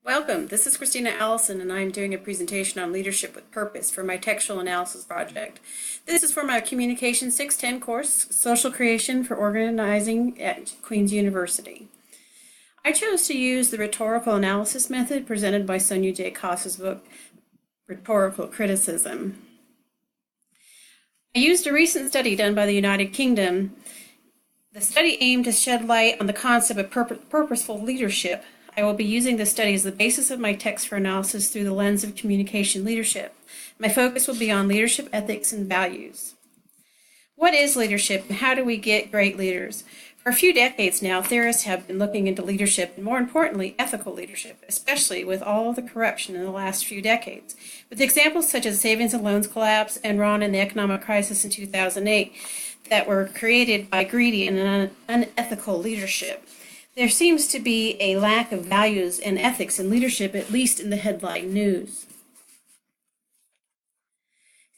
Welcome. This is Christina Allison, and I'm doing a presentation on leadership with purpose for my textual analysis project. This is for my Communication 610 course, Social Creation for Organizing at Queen's University. I chose to use the rhetorical analysis method presented by Sonia J. Koss's book, Rhetorical Criticism. I used a recent study done by the United Kingdom. The study aimed to shed light on the concept of purposeful leadership. I will be using this study as the basis of my text for analysis through the lens of communication leadership. My focus will be on leadership ethics and values. What is leadership and how do we get great leaders? For a few decades now, theorists have been looking into leadership and, more importantly, ethical leadership, especially with all the corruption in the last few decades. With examples such as savings and loans collapse, Enron, and the economic crisis in 2008 that were created by greedy and unethical leadership. There seems to be a lack of values and ethics in leadership, at least in the headline news.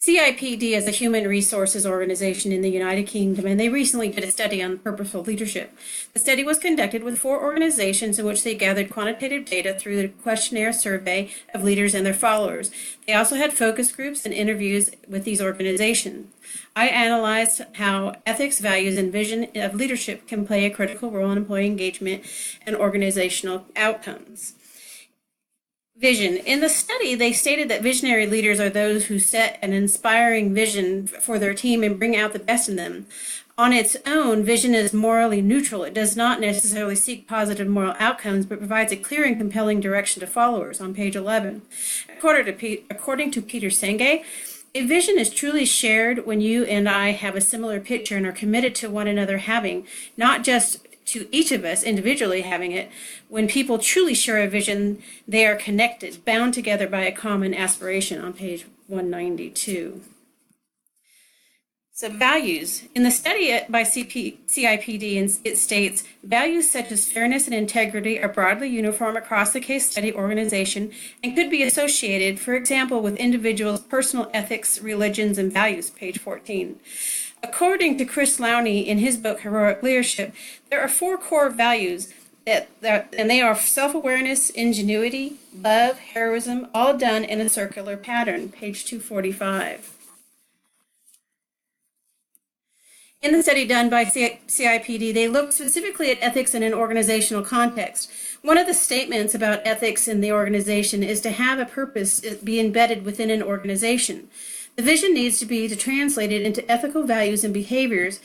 CIPD is a human resources organization in the United Kingdom, and they recently did a study on purposeful leadership. The study was conducted with 4 organizations in which they gathered quantitative data through the questionnaire survey of leaders and their followers. They also had focus groups and interviews with these organizations. I analyzed how ethics, values, and vision of leadership can play a critical role in employee engagement and organizational outcomes. Vision. In the study, they stated that visionary leaders are those who set an inspiring vision for their team and bring out the best in them. On its own, vision is morally neutral. It does not necessarily seek positive moral outcomes, but provides a clear and compelling direction to followers, on page 11. According to Peter Senge, a vision is truly shared when you and I have a similar picture and are committed to one another having, not just to each of us individually having it. When people truly share a vision, they are connected, bound together by a common aspiration, on page 192. So values. In the study by CIPD, it states, values such as fairness and integrity are broadly uniform across the case study organization and could be associated, for example, with individuals' personal ethics, religions, and values, page 14. According to Chris Lowney in his book, Heroic Leadership, there are 4 core values, and they are self-awareness, ingenuity, love, heroism, all done in a circular pattern, page 245. In the study done by CIPD, they looked specifically at ethics in an organizational context. One of the statements about ethics in the organization is to have a purpose be embedded within an organization. The vision needs to be translated into ethical values and behaviors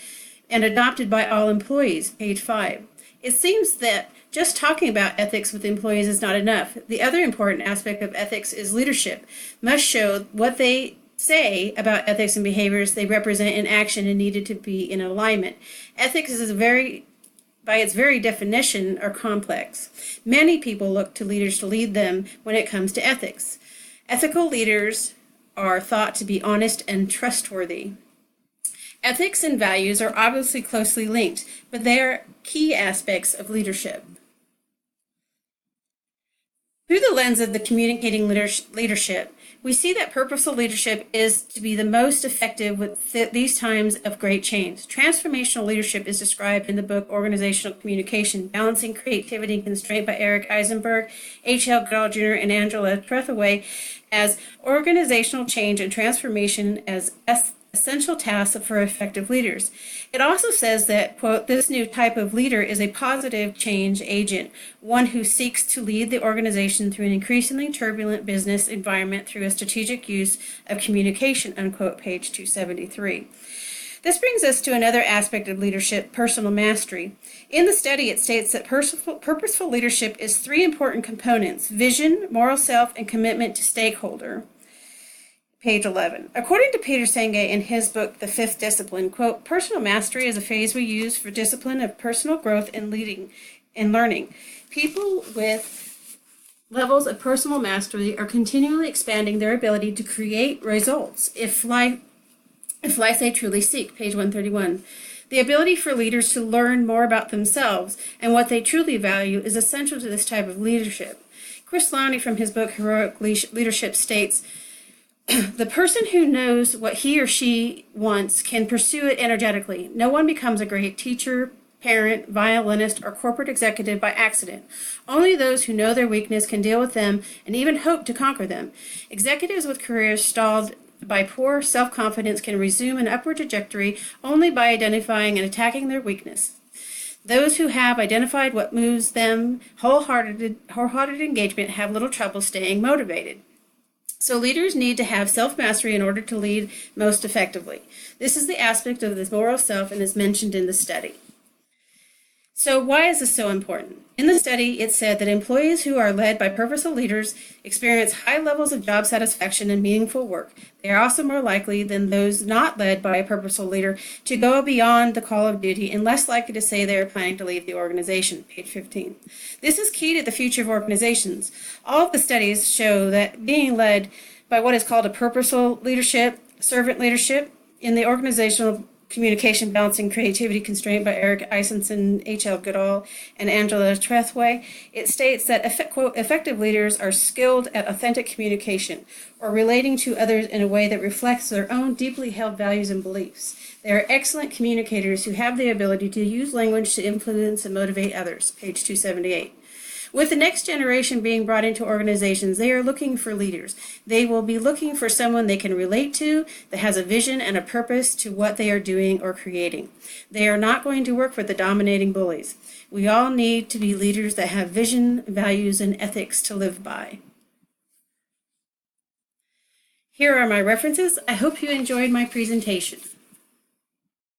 and adopted by all employees, page 5. It seems that just talking about ethics with employees is not enough. The other important aspect of ethics is leadership must show what they say about ethics and behaviors they represent in action and needed to be in alignment. Ethics is by its very definition, are complex. Many people look to leaders to lead them when it comes to ethics. Ethical leaders are thought to be honest and trustworthy. Ethics and values are obviously closely linked, but they are key aspects of leadership. Through the lens of the communicating leadership, we see that purposeful leadership is to be the most effective with these times of great change. Transformational leadership is described in the book Organizational Communication, Balancing Creativity and Constraint by Eric Eisenberg, H.L. Goodall Jr., and Angela Trethewey as organizational change and transformation as essential tasks for effective leaders. It also says that, quote, this new type of leader is a positive change agent, one who seeks to lead the organization through an increasingly turbulent business environment through a strategic use of communication, unquote, page 273. This brings us to another aspect of leadership, personal mastery. In the study, it states that purposeful leadership is 3 important components: vision, moral self, and commitment to stakeholder. Page 11. According to Peter Senge in his book, The Fifth Discipline, quote, personal mastery is a phase we use for discipline of personal growth and leading and learning. People with levels of personal mastery are continually expanding their ability to create results if life they truly seek, page 131. The ability for leaders to learn more about themselves and what they truly value is essential to this type of leadership. Chris Lowney from his book Heroic Leadership states, the person who knows what he or she wants can pursue it energetically. No one becomes a great teacher, parent, violinist, or corporate executive by accident. Only those who know their weakness can deal with them and even hope to conquer them. Executives with careers stalled by poor self-confidence can resume an upward trajectory only by identifying and attacking their weakness. Those who have identified what moves them, wholehearted engagement, have little trouble staying motivated. So leaders need to have self-mastery in order to lead most effectively. This is the aspect of the moral self and is mentioned in the study. So why is this so important? In the study, it said that employees who are led by purposeful leaders experience high levels of job satisfaction and meaningful work. They are also more likely than those not led by a purposeful leader to go beyond the call of duty and less likely to say they are planning to leave the organization. Page 15. This is key to the future of organizations. All of the studies show that being led by what is called a purposeful leadership, servant leadership, in the organizational Communication, Balancing Creativity Constraint by Eric Eisenson, H.L. Goodall, and Angela Trethway, it states that, quote, effective leaders are skilled at authentic communication or relating to others in a way that reflects their own deeply held values and beliefs. They are excellent communicators who have the ability to use language to influence and motivate others. Page 278. With the next generation being brought into organizations, they are looking for leaders. They will be looking for someone they can relate to, that has a vision and a purpose to what they are doing or creating. They are not going to work for the dominating bullies. We all need to be leaders that have vision, values, and ethics to live by. Here are my references. I hope you enjoyed my presentation.